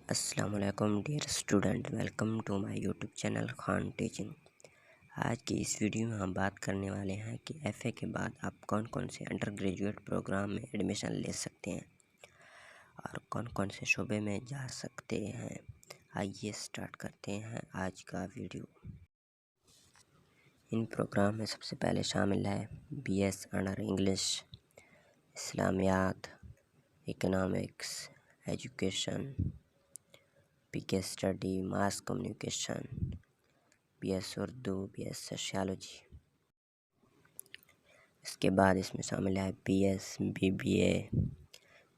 السلام علیکم dear student, welcome to my YouTube channel Khan teaching. آج کی اس ویڈیو میں ہم بات کرنے والے ہیں کہ ایف اے کے بعد آپ کون کون سے انڈر گریجویٹ پروگرام میں ایڈمیشن لے سکتے ہیں اور کون کون سے شعبے میں جا سکتے ہیں۔ آئیے سٹارٹ کرتے ہیں آج کا ویڈیو۔ ان پروگرام میں سب سے پہلے شامل ہے بی ایس انڈر انگلش، اسلامیات، economics, education, P K study, mass communication, B S Urdu, B S sociology. اس کے بعد اس میں شامل ہے B S B B A,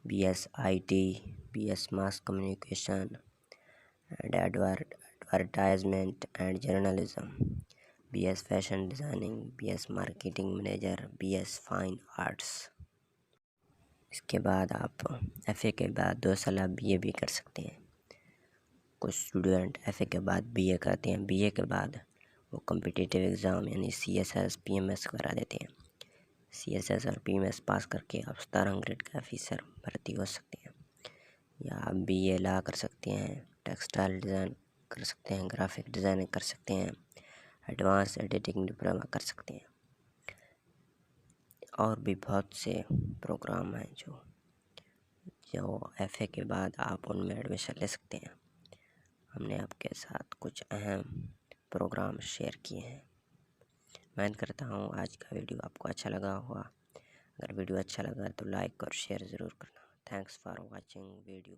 B S I T, B S mass communication and advertisement and journalism, B S fashion designing, B S marketing manager, B S fine arts. اس کے بعد آپ ایف اے کے بعد 2 سالہ be اے بھی کر سکتے ہیں۔ کچھ اسٹوڈنٹ ایف اے کے بعد بی اے کرتے ہیں، بی اے کے بعد وہ کمپٹیٹیو ایگزام یعنی C S S, P M S کرا دیتے ہیں۔ سی ایس ایس اور پی ایم ایس پاس کر کے آپ 17 گریڈ کا آفیسر بھرتی ہو سکتے ہیں، یا آپ بی اے لا کر سکتے ہیں، ٹیکسٹائل ڈیزائن کر سکتے ہیں، گرافک ڈیزائننگ کر سکتے ہیں، ایڈوانس ایڈیٹنگ ڈپلومہ کر سکتے ہیں، اور بھی بہت سے پروگرام ہیں جو ایف اے کے بعد آپ ان میں ایڈمیشن لے سکتے ہیں۔ ہم نے آپ کے ساتھ کچھ اہم پروگرام شیئر کیے ہیں۔ امید کرتا ہوں آج کا ویڈیو آپ کو اچھا لگا ہوگا۔ اگر ویڈیو اچھا لگا تو لائک اور شیئر ضرور کرنا۔ Thanks for watching video.